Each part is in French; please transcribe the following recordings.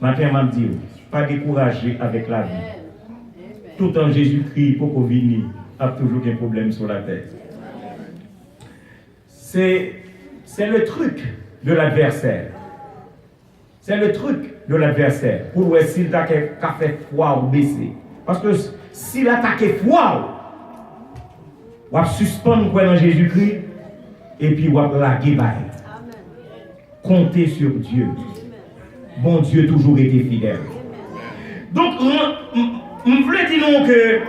Matin, m'a dit, pas décourager avec la vie. Tout en Jésus-Christ, pour qu'on vienne, a toujours un problème sur la tête. C'est le truc de l'adversaire. C'est le truc de l'adversaire. Pour voir s'il a fait foi ou baisser. Parce que s'il attaque foi, on va suspendre quoi dans Jésus-Christ et puis on va laguer. Comptez sur Dieu. Bon Dieu toujours été fidèle. Donc, je voulais dire que,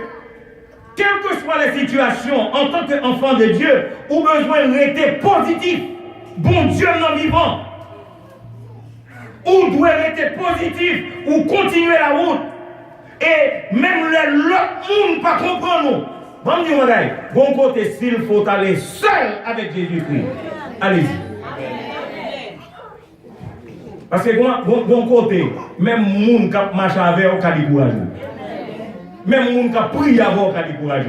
quelles que soient les situations, en tant qu'enfant de Dieu, ou besoin de rester positif, bon Dieu non vivant, ou doit rester positif, ou continuer la route, et même l'autre monde pas comprendre. Bon Dieu, bon côté, s'il faut aller seul avec Jésus-Christ, allez-y. Parce que bon côté, même les gens qui marchent avec eux, ils découragent. Même les gens qui prient avec eux, ils découragent.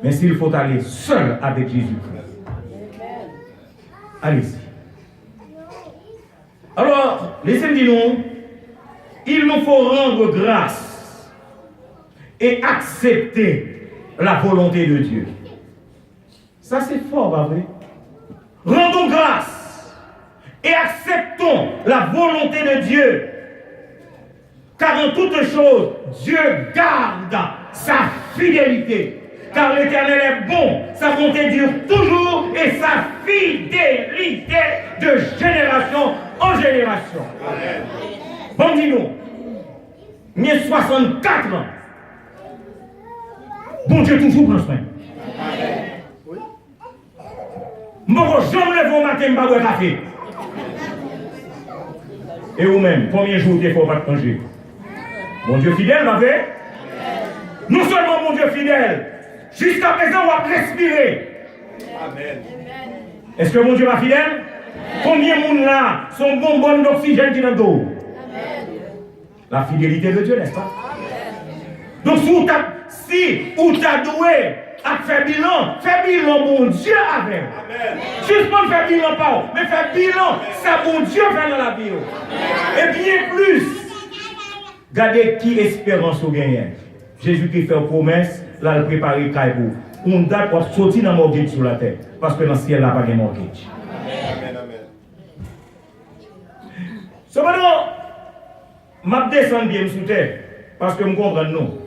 Mais s'il faut aller seul avec Jésus-Christ, allez-y. Alors, laissez-moi dire nous, il nous faut rendre grâce et accepter la volonté de Dieu. Ça, c'est fort, pas vrai? Rendons grâce. Et acceptons la volonté de Dieu. Car en toutes choses, Dieu garde sa fidélité. Car l'Éternel est bon, sa bonté dure toujours et sa fidélité de génération en génération. Amen. Bon, dis-nous, j'ai 64 ans. Bon Dieu toujours prend soin. Je ne vais jamais lever au matin, je ne vais pas boire café. Et vous-même, combien de jours il ne faut pas manger? Bon Dieu fidèle, vous savez? Non seulement mon Dieu fidèle, jusqu'à présent, on va respirer. Amen. Est-ce que mon Dieu va fidèle? Combien de monde là sont bonbons d'oxygène qui dans l'eau? La fidélité de Dieu, n'est-ce pas? Donc, si vous avez doué à faire bilan, mon Dieu avec. Juste pas faire bilan, pas, mais faire bilan, ça mon Dieu fait dans la vie. Et bien plus, regardez qui espérance vous gagnez. Jésus qui fait une promesse, là, il prépare le caille pour. On date pour sortir dans le mortgage sur la terre. Parce que dans le ciel, il n'y a pas de mortgage. Amen. Cependant, je descends bien sous terre. Parce que je comprends nous.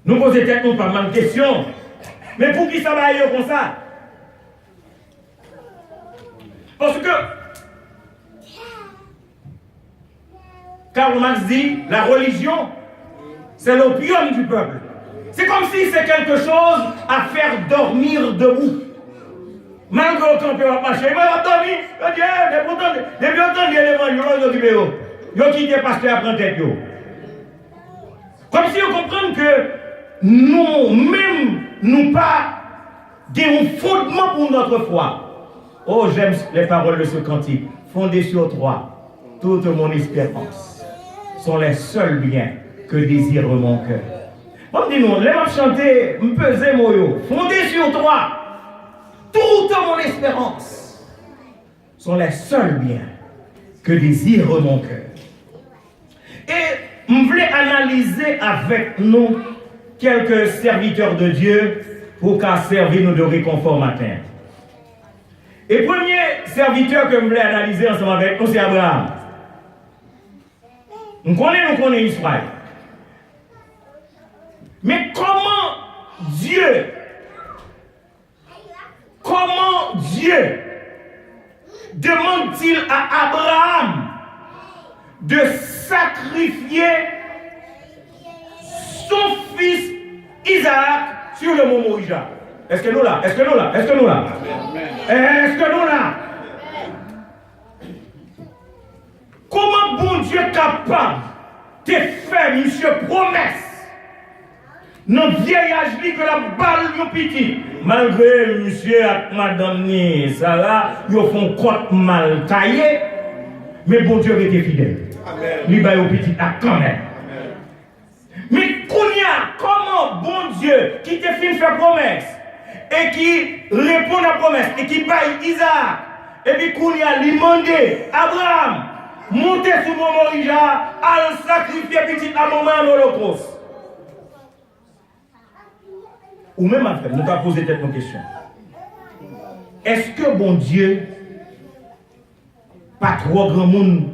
Nous posons tête nous pas mal de questions. Mais pour qui ça va aller comme ça? Parce que Karl Marx dit, la religion, c'est l'opium du peuple. C'est comme si c'est quelque chose à faire dormir debout. Malgré autant peut marcher, mais on dormir, depuis autant de l'évangile, ils ont quitté parce qu'ils apprennent tête. Comme si on comprend que nous-mêmes, nous pas un fondement pour notre foi. Oh, j'aime les paroles de ce cantique. Fondé sur toi, toute mon espérance sont les seuls biens que désire mon cœur. Bon, dis-nous, les m'a chanté, me peser moyo. Fondé sur toi, toute mon espérance sont les seuls biens que désire mon cœur. Et je voulais analyser avec nous quelques serviteurs de Dieu pour qu'à servir nous de réconfort matin. Et premier serviteur que je voulais analyser ensemble avec nous, c'est Abraham. Nous connaissons Israël. Mais comment Dieu demande-t-il à Abraham de sacrifier son fils Isaac sur le mont Moria? Est-ce que nous là? Comment bon Dieu est capable de faire une promesse dans le vieillage que la balle est petit? Malgré monsieur et madame Sarah, ils font côte mal taillé, mais bon Dieu était fidèle. Il va au petit à quand même. Mais comment bon Dieu qui te fait faire promesse et qui répond à la promesse et qui baille Isaac Et puis, qu'on y a demandé, Abraham, montez sur mon Morija, à le sacrifier petit à moment en holocauste. Ou même, en fait, nous avons posé cette question. Est-ce que bon Dieu, pas trop grand monde,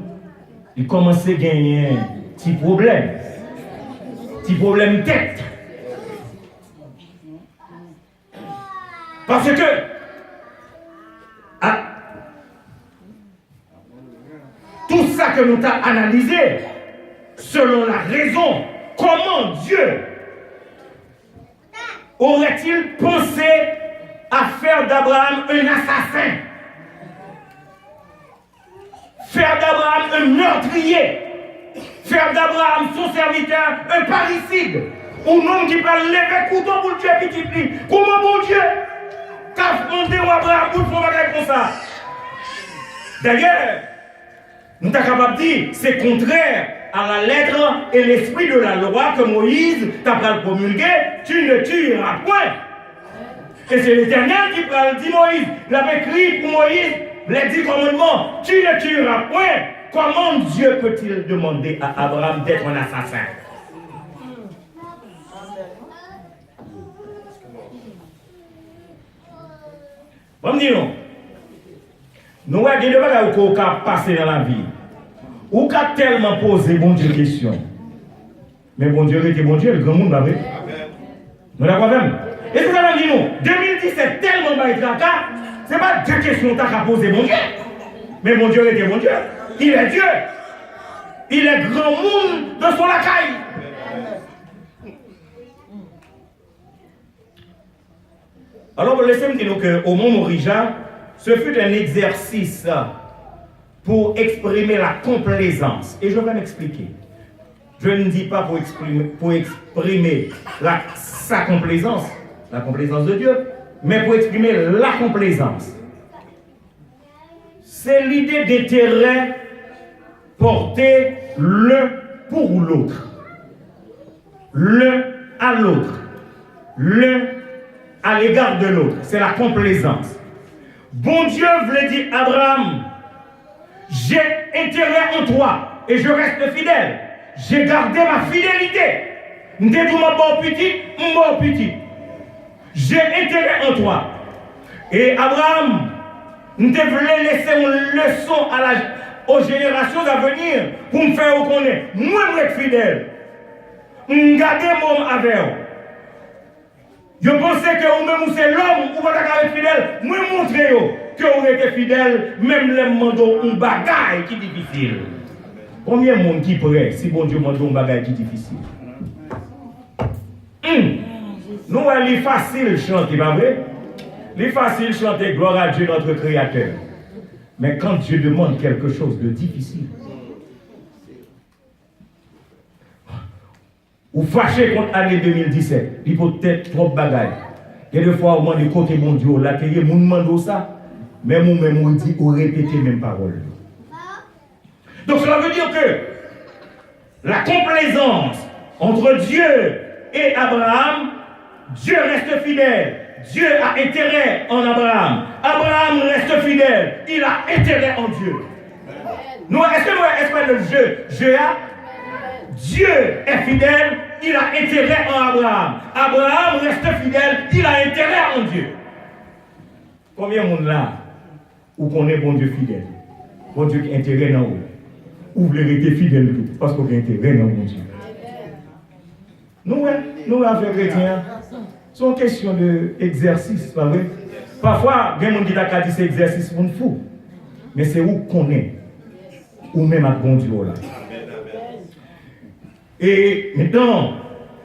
il commence à gagner un petit problème tête? Parce que, tout ça que nous avons analysé, selon la raison, comment Dieu aurait-il pensé à faire d'Abraham un assassin, faire d'Abraham un meurtrier, faire d'Abraham son serviteur un parricide, un homme qui va lever couteau pour tuer petit fille? Comment bon Dieu qu'a fondé Abraham pour faire bagage comme ça? D'ailleurs, nous sommes capables de dire c'est contraire à la lettre et l'esprit de la loi que Moïse t'a promulgué, tu ne tueras point. Et c'est l'Éternel qui dit Moïse, il avait écrit pour Moïse les 10 commandements, tu ne tueras point. Comment Dieu peut-il demander à Abraham d'être un assassin? Bon, dis-nous, nous avons des choses qui ont passé dans la vie. Ou qu'a tellement posé bon Dieu question. Mais bon Dieu était bon Dieu, le grand monde l'avait. Nous l'avons même. Et c'est ça que nous disons, 2017, tellement baïtraka, ce n'est pas deux questions que tu as posées bon Dieu. Mais bon Dieu était bon Dieu. Il est Dieu. Il est grand monde de son lacaille. Alors, laissez-moi dire qu'au Mont Morija, ce fut un exercice pour exprimer la complaisance. Et je vais m'expliquer. Je ne dis pas pour exprimer sa complaisance, la complaisance de Dieu, mais pour exprimer la complaisance. C'est l'idée d'intérêt porté l'un pour l'autre. L'un à l'autre. L'un à l'égard de l'autre. C'est la complaisance. Bon Dieu voulait dire Abraham, j'ai intérêt en toi et je reste fidèle. J'ai gardé ma fidélité. Petit. J'ai intérêt en toi. Et Abraham, nous devons laisser une leçon aux générations à venir pour me faire reconnaître. Moi, je suis fidèle. Je garde mon avec. Je pensais que vous-même, c'est l'homme, vous pouvez être fidèle. Moi, je montre que vous êtes fidèle, même les mandats un bagaille qui est difficile. Combien de monde qui prêt si bon Dieu m'a donné un bagage qui est difficile? Nous, il est facile de chanter, pas vrai? Il est facile de chanter gloire à Dieu, notre Créateur. Mais quand Dieu demande quelque chose de difficile, ou fâché contre l'année 2017, il peut être trop de bagaille. Et des fois, au moins, de côté mon Dieu, la terre, mon demande ça, mais moi-même, on dit, on répète les mêmes paroles. Donc cela veut dire que la complaisance entre Dieu et Abraham, Dieu reste fidèle. Dieu a intérêt en Abraham. Abraham reste fidèle. Il a intérêt en Dieu. Nous, est-ce que nous espérons le jeu a? Dieu est fidèle, il a intérêt en Abraham. Abraham reste fidèle, il a intérêt en Dieu. Combien de monde là où connaît bon Dieu fidèle? Bon Dieu qui a intérêt dans vous. Ou vous rester fidèle tout, parce qu'on a intérêt dans mon Dieu. Nous, affaires chrétiens, c'est une question d'exercice, pas vrai? Parfois, il y a des gens qui disent que c'est exercice pour nous fou. Mais c'est où qu'on est, ou même à bon Dieu là. Et maintenant,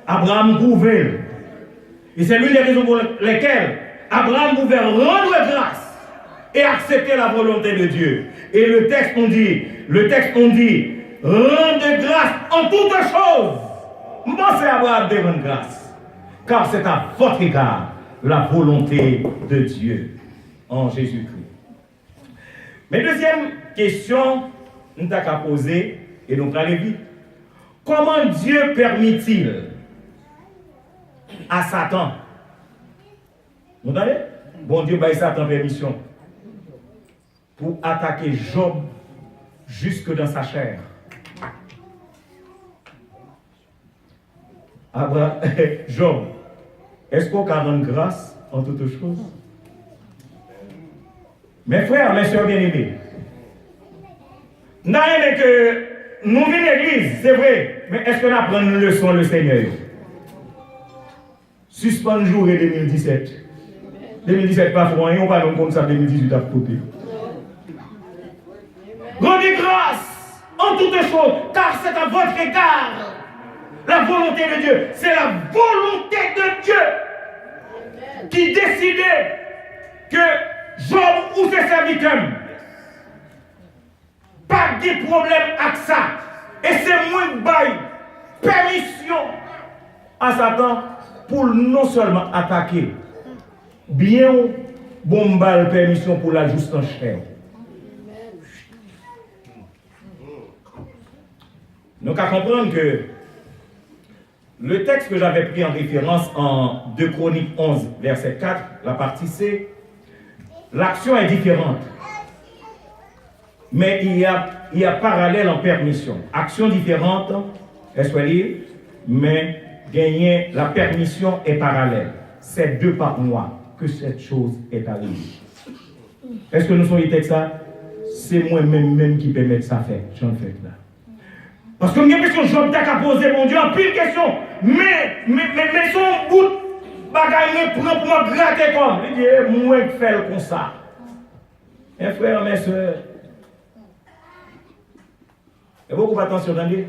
Abraham pouvait, et c'est l'une des raisons pour lesquelles Abraham pouvait rendre grâce et accepter la volonté de Dieu. Et le texte on dit, rendre grâce en toutes choses. Pensez à Abraham de rendre grâce, car c'est à votre égard la volonté de Dieu en Jésus-Christ. Mais deuxième question, nous avons posé, et donc allez vite. Comment Dieu permet-il à Satan? Vous entendez? Bon Dieu, bah, Satan permission. pour attaquer Job jusque dans sa chair. Job, est-ce qu'on a rendre grâce en toutes choses? Mes frères, mes soeurs bien-aimés, nous avons que nous venons à l'église, c'est vrai, mais est-ce qu'on apprend une leçon le Seigneur? Suspend le jour 2017. 2017 pas froid, on va comme ça 2018 à côté. Rendez grâce en toutes choses, car c'est à votre égard. La volonté de Dieu, c'est la volonté de Dieu qui décidait que Job ou ses serviteurs pas de problème avec ça. Et c'est moins bail permission à Satan pour non seulement attaquer, bien bombarder permission pour la juste en chair. Donc à comprendre que le texte que j'avais pris en référence en 2 Chroniques 11, verset 4, la partie C, l'action est différente. Mais il y a parallèle en permission. Action différente, mais gagner la permission est parallèle. C'est de par moi que cette chose est arrivée. Est-ce que nous sommes les ça? C'est moi-même qui permet de ça faire. J'en fais là. Parce que j'ai l'impression que Job t'a posé, mon Dieu, en pile question. Mais son bout de bagaille prend pour me gratter comme. Il dit, moi je fais comme ça. Mes frères, mes soeurs. Et beaucoup d'attention dans les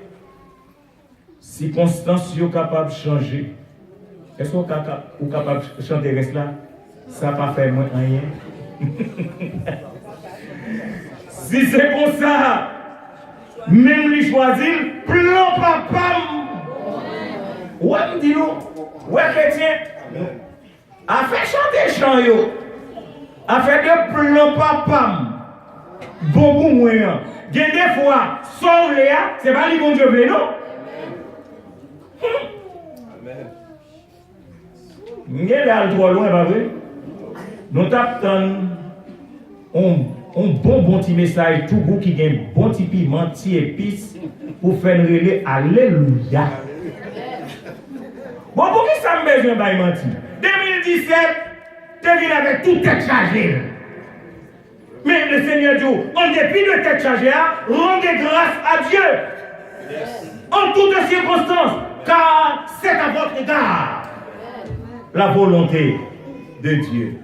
circonstances sont capables de changer. Est-ce qu'on est capable de chanter reste là? Ça n'a pas fait moins rien. Si c'est comme ça, même lui choisir, plan papa. Ouais, me dit nous, ouais, chrétien, a fait chanter chant yo, a fait de plan papa. Bon pour moi. Il y a des fois, sans Léa, c'est pas lui bon Dieu veut, non? Amen. Nous sommes trop loin, pas vrai? Nous t'attendons un bon petit message, tout goût qui a un bon petit piment, petit épice, pour faire une relais. Alléluia. Bon, pour qui ça me besoin de mentir? 2017, tu es venu avec toute tête chargée. Mais le Seigneur dit, en dépit de tête chargée, rendez grâce à Dieu. En toutes circonstances, car c'est à votre égard la volonté de Dieu.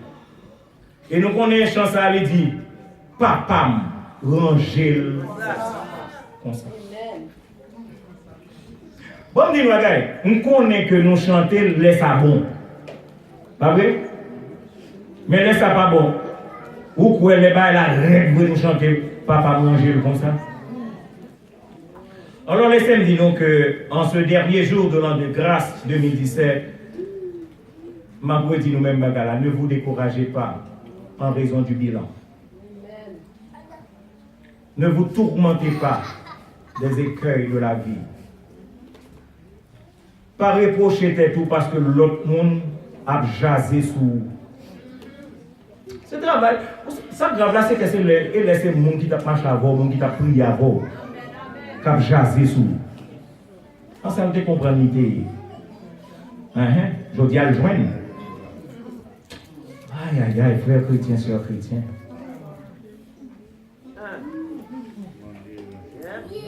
Et nous connaissons une chance à lui dire, papa, rangez-le comme ça. Bon, dis-moi, on connaît que nous chantons, laisse ça bon. Pas vrai? Mais laisse ça pas bon. Ou quoi les bails la règle pour nous chanter, papa manger comme ça. Alors laissez-moi dire donc que en ce dernier jour de l'an de grâce 2017, ma dit nous-mêmes, ne vous découragez pas en raison du bilan. Ne vous tourmentez pas des écueils de la vie. Pas reprocher tout parce que l'autre monde a jasé sous. Ce travail, ça grave là, c'est que c'est le monde qui t'a marché avant, le monde qui t'a prié avant, qui a jasé sous. Ensemble, tu comprends l'idée. Je dis à le joindre. Aïe, aïe, aïe, frère chrétien, soeur chrétien.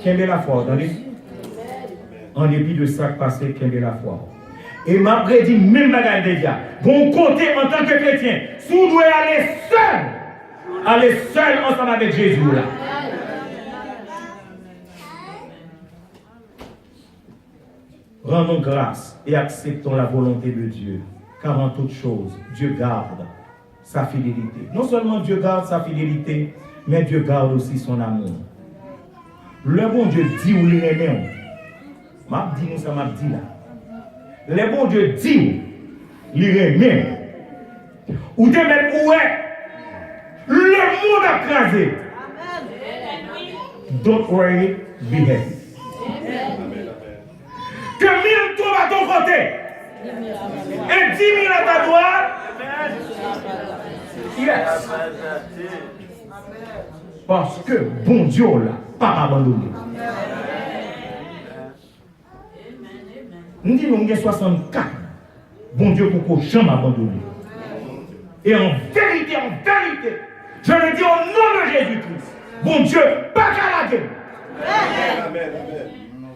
Qu'est-ce que la foi, attendez? En dépit de ça passé, qu'est-ce que la foi? Et m'a prédit même bagage de dia. Bon côté en tant que chrétien, si vous devez aller seul ensemble avec Jésus là. Rendons grâce et acceptons la volonté de Dieu, car en toutes choses, Dieu garde sa fidélité. Non seulement Dieu garde sa fidélité, mais Dieu garde aussi son amour. Le bon Dieu dit où il est, m'a dit nous ça m'a dit là. Le bon Dieu dit il remet. Ou te mettre où est le monde a crasé. Don't worry, be happy. Que 1000 trouvent à ton côté et 10 000 à ta droite. Yes. Parce que bon Dieu là, pas abandonné. Nous disons que 64. Bon Dieu pour qu'on jamais abandonné. Et en vérité, je le dis au nom de Jésus-Christ, bon Dieu, pas qu'à la gueule. Amen.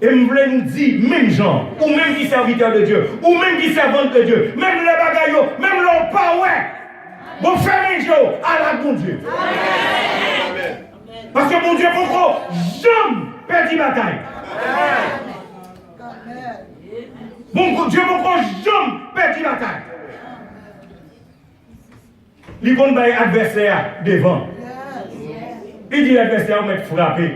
Et je voulais nous dire, même gens, ou même qui serviteurs de Dieu, ou même qui servantes de Dieu, même les bagailles, même l'on pas ouais, bon faire les jours à la bon Dieu. Amen. Parce que mon Dieu, pourquoi jamais perdre la bataille. Bon Dieu, pourquoi jamais perdre la bataille. Il va mettre l'adversaire devant. Il dit l'adversaire, on va frapper.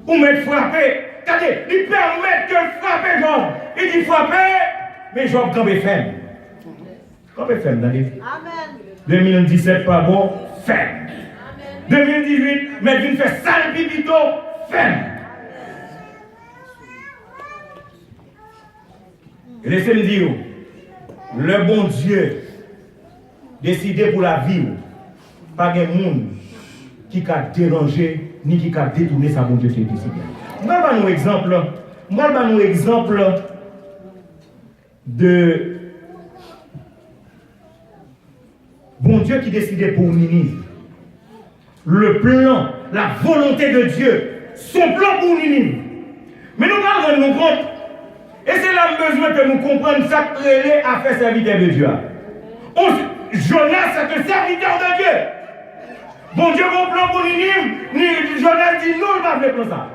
On va frapper. Regardez, il permet de frapper Job. Il dit frapper, mais Job quand il ferme. Quand il ferme, dans les 2017, pas bon, ferme. 2018, mais il fait sale pipito, ferme. Et laissez-moi dire, le bon Dieu décidé pour la vie, pas de monde qui a dérangé ni qui a détourné sa bon Dieu qui est décidé. Moi, je vais vous un exemple de bon Dieu qui décidait pour Ninive. Le plan, la volonté de Dieu, son plan pour Ninive. Mais nous allons nous compte, et c'est là besoin que nous comprenions ça que a fait serviteur de Dieu. Jonas est un serviteur de Dieu. Bon Dieu, mon plan pour Ninive, Jonas dit non, il va faire comme ça.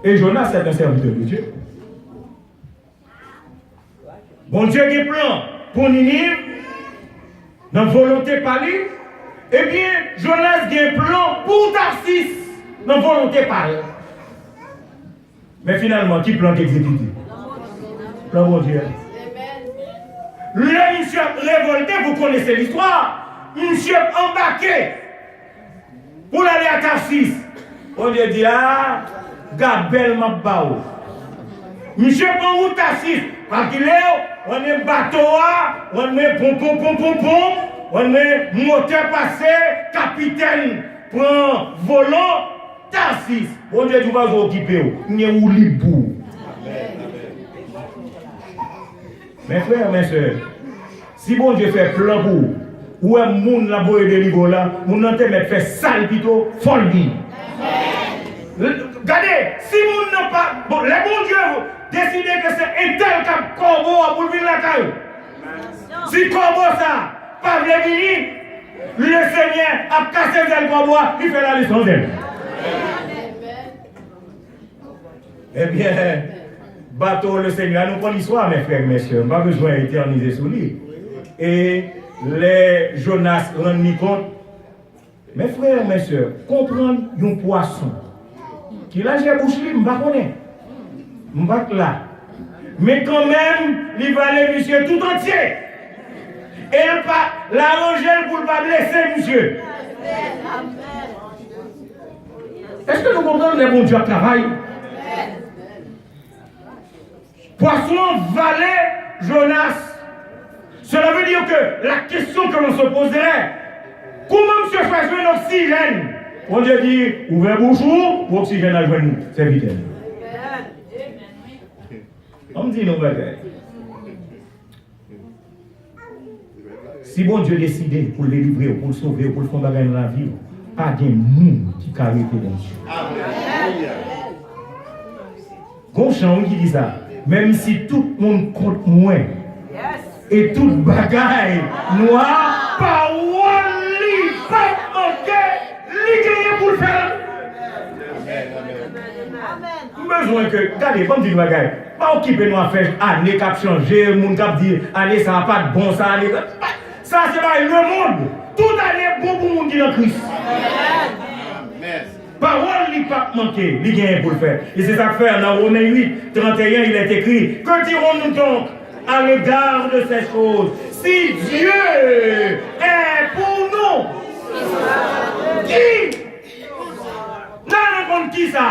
Et Jonas est un serviteur de Dieu. Bon Dieu qui plan pour Ninive, dans la volonté par lui, eh bien, Jonas a un plan pour Tarsis, dans la volonté par lui. Mais finalement, qui plan exécuté? Plan bon Dieu. Le monsieur révolté, vous connaissez l'histoire. Monsieur embarqué pour aller à Tarsis. On lui dit, ah, Gabel Mabao. Monsieur prend où Tarsis? Parce qu'il est, on est bateau, on est pom, on est moteur passé, capitaine prend volant, Tarsis. On dit, tu vas vous occuper, il y a où libou. Mes frères, mes soeurs, si bon Dieu fait plan pour vous, ou un monde là pour aider les là, mon entend fait sale plutôt, folle vie. Regardez, si mon n'a pas, bon, le bon Dieu décide que c'est un tel cap corbeau pour venir la caille. Si corbeau ça, pas venir, le Seigneur a cassé le corbeau, il fait la leçon d'elle. Eh bien, bateau le Seigneur, nous connaissons l'histoire, mes frères, mes soeurs, pas besoin d'éterniser sur lui. Et les Jonas rendent compte, mes frères, mes soeurs, comprendre un poisson qui l'a j'ai bouche libre, je ne connais pas. Je là. Mais quand même, il va aller monsieur tout entier. Et pas l'arranger pour ne pas blesser monsieur. Est-ce que nous comprenons les bons dieux travail? Poisson valait Jonas. Cela veut dire que la question que l'on se poserait, comment monsieur choisit un oxygène? On Dieu dit, ouvrez bouchon, pour oxygène à joindre nous. C'est vite. On me dit non, bagaille. Si bon Dieu décide pour le livrer, pour le sauver, pour le faire bagaille dans la vie, pas de monde qui a arrêté bon Dieu. Gonchon qui dit ça. Même si tout le monde compte moins, et toute bagaille noire, pas one pas manquer, l'idée pour le faire. Besoin que, regardez, comme dit le bagaille, pas occuper nous à faire année qui a changé, mon cap dit année ça n'a pas de bon, ça année. Ça c'est pas le monde. Toute année bon pour le monde qui est en Christ. Parole n'est pas manquée, il y a pour le faire. Et c'est ça que fait dans Romains 8, 31, il est écrit, que dirons-nous donc à l'égard de ces choses? Si Dieu est pour nous, qui? N'allez qui ça?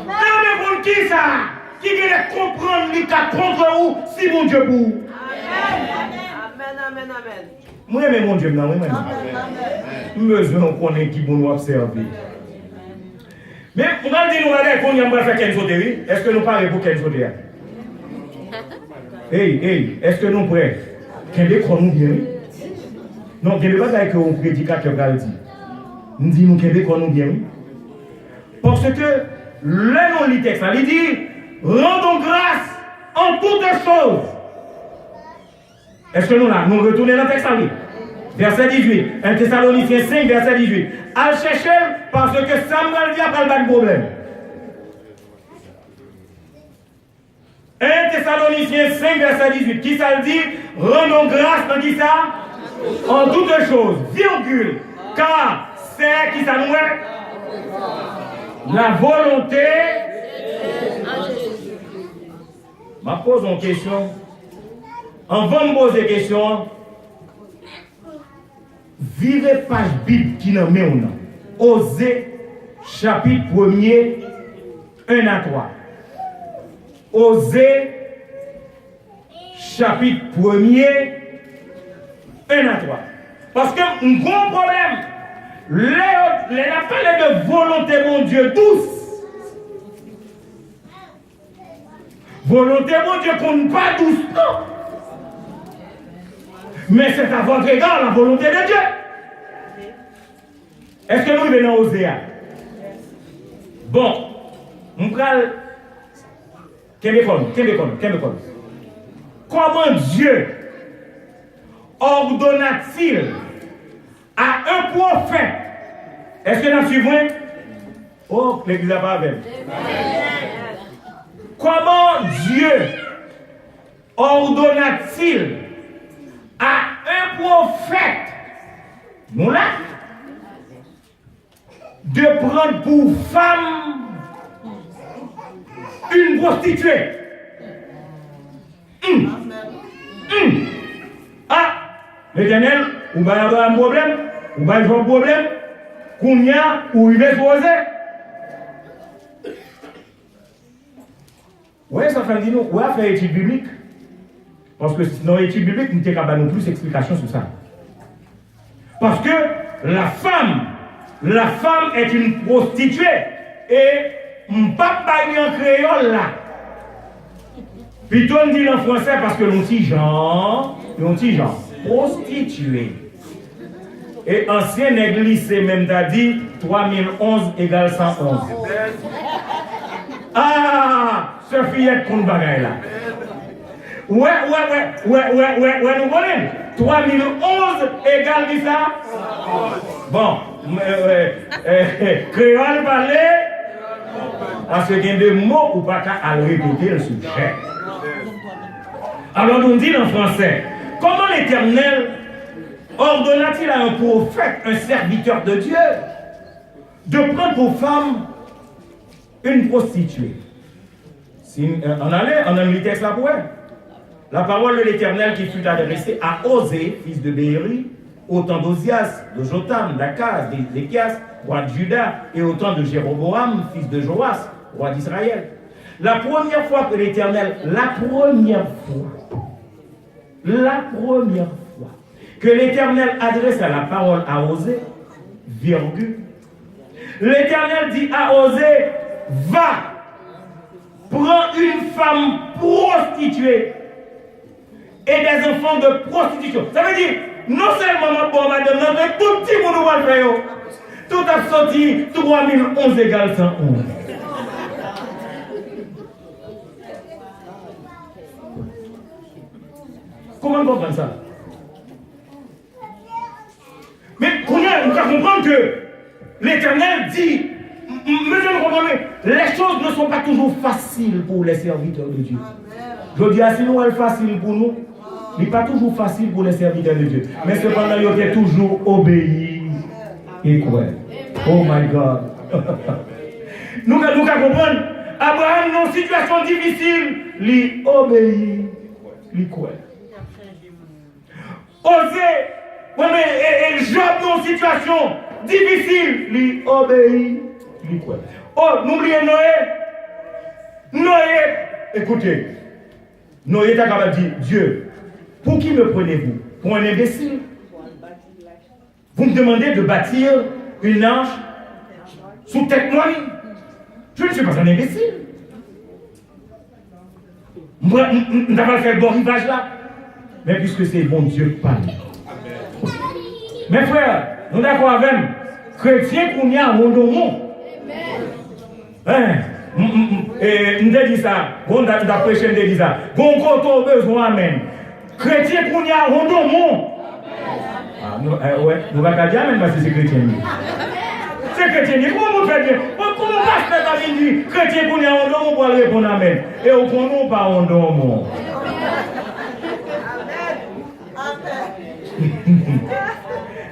N'allez qui ça? Qui vient comprendre les cas contre vous si mon Dieu pour? Amen, amen, amen. Moi, mais mon Dieu, non, moi, besoin de connaître qui bon nous observer. Mais on va dire, nous allons faire quelle sauterie. Est-ce que nous parlons pour quelle sauterie? Hey, est-ce que nous prêts? Qu'est-ce que nous bien? Non, il n'y a pas que un prédicateur va dire. Nous disons que nous bien. Parce que le nom du texte, il dit rendons grâce en toutes choses. Est-ce que nous là, nous retournons dans le texte? Verset 18, 1 Thessaloniciens 5, verset 18. Al chercher parce que Samuel dit à pas de problème. 1 Thessaloniciens 5, verset 18. Qui ça le dit? Rendons grâce dans qui ça? En toutes choses, virgule. Car c'est qui ça nous est? La volonté. Je pose une question. Avant de poser une question, vivez page Bible qui n'a pas. Osée, chapitre 1er, 1 à 3. Osée, chapitre 1er, 1 à 3. Parce que un gros problème, les appels de volonté, mon Dieu, douce. Volonté, mon Dieu, qu'on ne pas douce, non. Mais c'est à votre égard la volonté de Dieu. Est-ce que nous venons oser? Bon, on parle. Comment Dieu ordonna-t-il à un prophète? Est-ce que nous suivons? Oh, l'église n'a pas avec. Comment Dieu ordonna-t-il à un prophète, nous là, de prendre pour femme une prostituée? Ah, l'Éternel, ou va avoir un problème, ou va avoir un problème, qu'on y a, ou il va se poser. Oui, ça fait dire nous, on va faire étude biblique. Parce que dans l'étude biblique, nous n'avons pas non plus d'explication sur ça. Parce que la femme est une prostituée. Et on ne peut pas dire en créole là. Plutôt on dit en français parce que l'on dit genre, prostituée. Et ancienne église, c'est même dit 3011 égale 111. Ah, ce fillette qu'on bagaille là. Ouais, nous connaissons. 3011 égale qui ça? Bon, créole parler, parce qu'il y a des mots ou pas qu'à répéter le sujet. Alors nous dit en français, comment l'Éternel ordonna-t-il à un prophète, un serviteur de Dieu, de prendre pour femme une prostituée? Si on a le texte là pour elle. La parole de l'Éternel qui fut adressée à Osée, fils de Béhéri, au temps d'Ozias, de Jotam, d'Akaz, d'Échias, roi de Juda, et au temps de Jéroboam, fils de Joas, roi d'Israël. La première fois que l'Éternel, que l'Éternel adresse la parole à Osée, virgule, l'Éternel dit à Osée, va, prends une femme prostituée et des enfants de prostitution. Ça veut dire, non seulement bon madame, mais tout petit monde va le faire. Tout a sorti 3011 égale 111. Comment on comprend ça? Mais on doit comprendre que l'Éternel dit, les choses ne sont pas toujours faciles pour les serviteurs de Dieu. Je dis, si nous, elle est facile pour nous, il n'est pas toujours facile pour les serviteurs de Dieu. Mais cependant, il est toujours obéi et quoi. Oh my God. Nous devons comprendre, Abraham, dans une situation difficile, il obéit, il quoi. Osée, et Job, dans une situation difficile, il obéit, il quoi. Oh, n'oubliez Noé, écoutez, Noé est capable de dire, Dieu, pour qui me prenez-vous? Pour un imbécile? Vous me demandez de bâtir une arche sous tête moi. Je ne suis pas un imbécile. Je ne vais pas faire le bon rivage là. Mais puisque c'est bon Dieu qui parle. Mes frères, nous sommes d'accord avec nous. Chrétien qu'on y a un monde. Nous avons dit ça. On a prêché, nous avons dit ça. Bon, quand on a besoin, amen. Chrétien qu'on y a un monde. Nous ne pas dire amen parce que c'est chrétien. C'est chrétien. Comment vous faites? Comment pasteur David dit chrétien qu'on y a un monde, on peut répondre amen. Et au fond, nous pas un monde.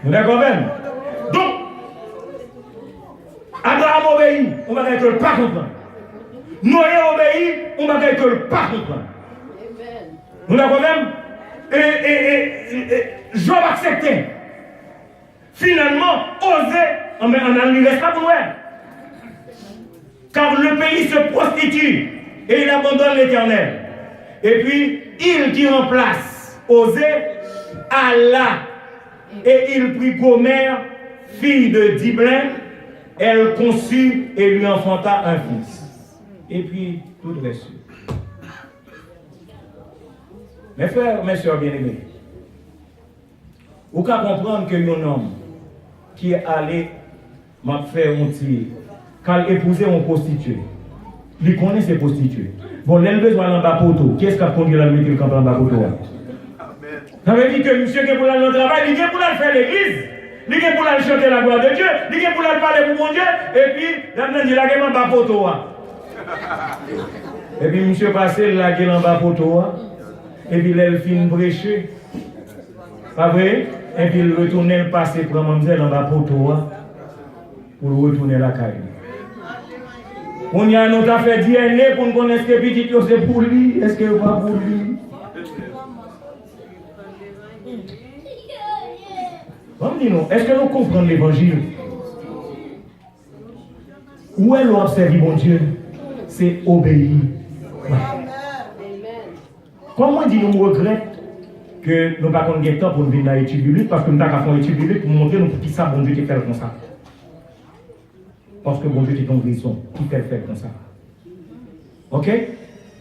Nous d'accord même. Donc, Abraham obéit, on va dire que le pas comprendre. Noé obéit, on va dire que le pas comprendre. Nous d'accord même. Et Job accepté. Finalement, osé, on ne laisse pas pour nous. Car le pays se prostitue et il abandonne l'Éternel. Et puis, il qui remplace Osé, Allah. Et il prit Gomère, fille de Diblin, elle conçut et lui enfanta un fils. Et puis, tout reste. Mes frères, mes soeurs bien-aimés, vous pouvez comprendre que un homme qui est allé m'a fait un tir, quand il épousé un prostitué, il connaît ses prostituées. Bon, l'elle besoin d'un bas poteau. Qui est-ce qui a conduit la mettre le camp en bas poteau? Ça veut dire que monsieur qui est pour aller au travail, il est pour aller faire l'église, il est pour aller chanter la gloire de Dieu, il est pour aller parler pour mon Dieu, et puis, il a gagné en bas poteau. Et puis, monsieur passé, il a gagné en bas poteau. Et puis, il fin bréché. Pas vrai? Et puis, il retourne le passé pour mademoiselle en bas poteau pour retourner la caille. On y a notre affaire DNA pour nous connaître que petit c'est pour lui, est-ce que pas pour lui? Est-ce que nous comprenons l'évangile? Où est l'observer mon Dieu? C'est obéir. Comment dit nous regrette que nous n'avons pas de temps pour nous venir dans l'étude biblique parce que nous avons fait une étude biblique pour montrer nous qui ça bon Dieu qui fait comme ça. Parce que bon Dieu qui a une raison qui fait faire comme ça. Ok?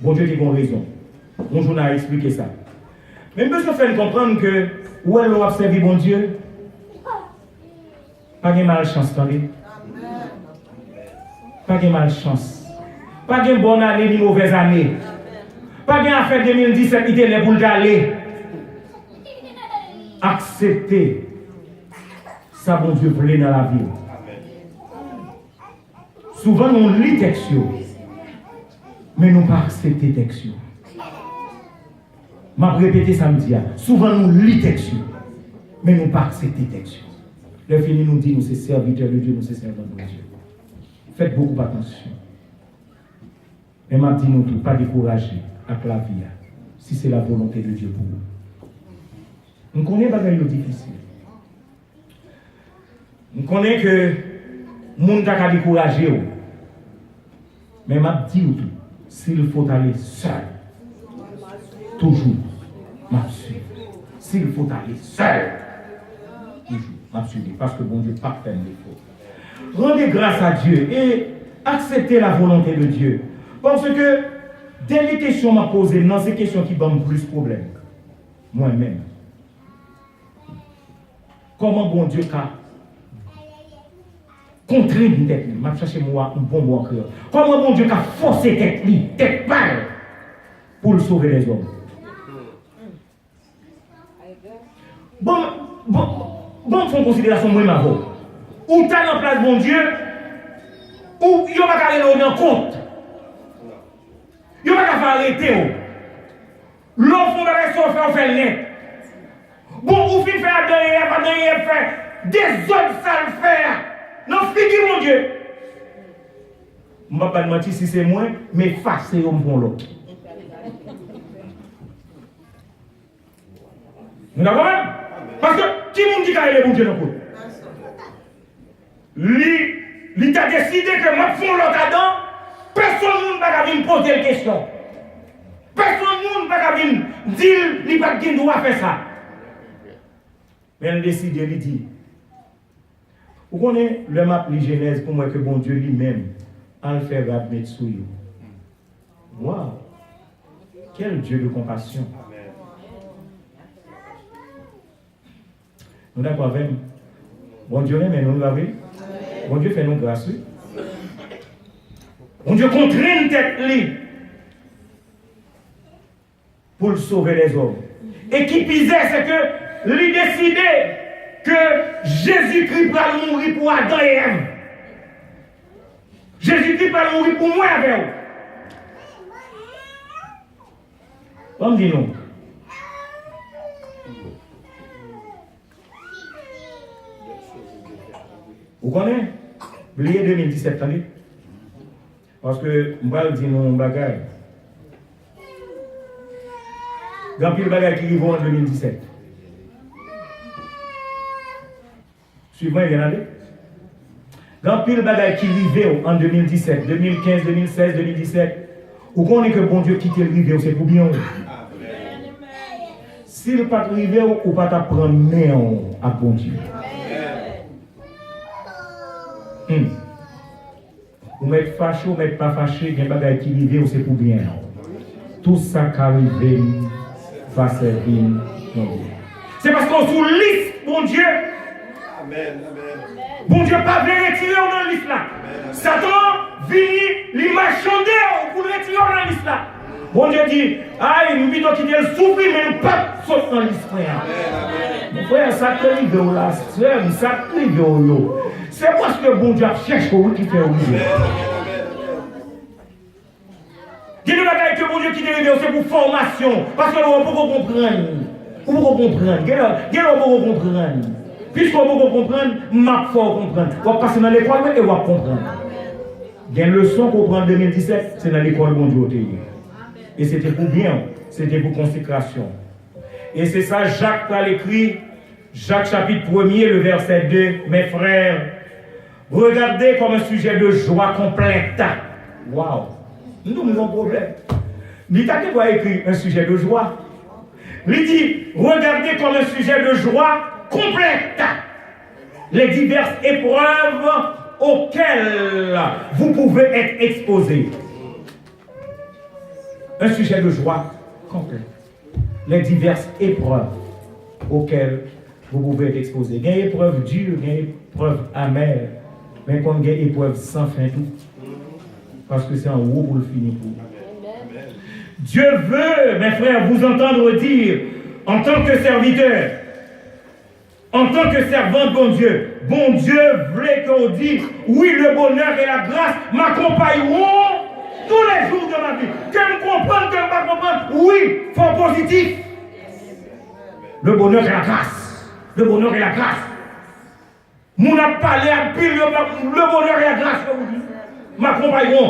Bon Dieu qui a une raison. Mon journal a expliqué ça. Mais nous devons faire comprendre que où est l'observer mon Dieu? Pas de malchance, attendez. Pas de malchance. Pas de bonne année ni mauvaise année. Pas de affaire 2017 qui était pour d'aller. Accepter ça, bon Dieu, voulait dans la vie. Souvent, nous lit texte, mais nous pas accepter texte. Je vais répéter samedi. Souvent, nous lit texte, mais nous pas accepter texte. Le fini nous dit, nous sommes serviteurs de Dieu, nous sommes servants de Dieu. Faites beaucoup attention. Et m'a dit nous tout, pas décourager avec la vie, si c'est la volonté de Dieu pour nous. On connaît pas les difficile. On connaît que le monde a découragé. Mais m'a dit tout, s'il faut aller seul, toujours, m'a suivi. S'il faut aller seul, toujours. Parce que bon Dieu pas fait défaut. Rendez grâce à Dieu et acceptez la volonté de Dieu. Parce que dès les questions m'a posées, dans ces questions qui donnent plus de problèmes, moi-même. Comment bon Dieu a contraint une tête, m'a cherché moi un bon mot en créole. Comment bon Dieu a forcé tête pâle, pour le sauver les hommes. Bon, font considération moi ma voix. Ou t'as en place bon Dieu, ou il n'y a pas qu'à aller en compte. Il n'y a pas qu'à faire arrêter. L'enfant va rester au fait net. Bon, ou fin faire derrière, pas derrière faire des autres sales faire. Non, figure mon Dieu. Je ne vais pas mentir si c'est moi, mais face c'est un bon l'autre. Vous d'accord? Parce que qui vous dit qu'il est bon Dieu dans le coup? Lui a décidé que moi font l'autre dedans, personne ne va venir poser la question. Personne ne va venir dire qu'il n'a pas le droit de faire ça. Mais elle décide, il dit, Vous connaissez le map de Genèse pour moi que bon Dieu lui-même a le fait mettre sous vous. Waouh! Quel Dieu de compassion! Nous d'accord avec bon Dieu, mais nous l'avons. Bon Dieu fait nous grâce. Bon Dieu contraint une tête pour sauver les hommes. Et qui pisait, c'est que lui décidait que Jésus-Christ va mourir pour Adam et Ève. Jésus-Christ va mourir pour moi avec vous. Comme dit nous. Vous connaissez? Oubliez 2017, attendez. Parce que je vais dire mon bagage. Il y a pile bagage qui arrive en 2017. Suivant, il y en a deux. Il y a pile bagage qui arrive en 2017, 2015, 2016, 2017. Vous connaissez que bon Dieu quitte le rivière, c'est pour bien. Si le pas arrivé, ou pas t'apprendre mais à bon Dieu. Vous mettez fâché, vous mettez pas fâché, il y a des bagages qui arrivent, c'est pour bien. Tout ça qui arrive va servir. C'est parce qu'on sous liste, bon Dieu. Amen. Bon Dieu pas veut retirer dans la liste là. Satan vient l'imaginer pour le retirer dans la liste là. Bon Dieu dit, aïe, nous vivons qui le souffrir, mais nous pas sauter dans la liste. Mon frère, ça arrive là, ça arrive là. C'est parce que bon Dieu cherche pour qui fait oublier. Dis-nous que bon Dieu qui dérive, c'est pour formation. Parce que nous pouvons comprendre. Vous pouvez comprendre. Vous pouvez comprendre. Puisqu'on peut comprendre, m'a faut comprendre. On va passer dans l'école et on va comprendre. Il y a une leçon qu'on prend en 2017, c'est dans l'école bon Dieu. Et c'était pour bien, c'était pour consécration. Et c'est ça, Jacques a écrit, Jacques chapitre 1er, le verset 2, mes frères, regardez comme un sujet de joie complète. Waouh! Nous avons un problème. Il t'a écrit un sujet de joie. Il dit, regardez comme un sujet de joie complète les diverses épreuves auxquelles vous pouvez être exposés. Un sujet de joie complet. Les diverses épreuves auxquelles vous pouvez être exposés. Il y a des épreuves dures, il y a des épreuves amères, mais quand il y a des épreuves sans fin tout. Parce que c'est en haut pour le finir pour. Dieu veut, mes frères, vous entendre dire, en tant que serviteur, en tant que servant de bon Dieu voulait qu'on dise, oui, le bonheur et la grâce m'accompagneront tous les jours de ma vie. Que me comprendre, que me pas comprendre, oui, fort positif. Le bonheur et la grâce. Le bonheur et la grâce. Mon a parlé à pile, le bonheur et la grâce, m'accompagneront.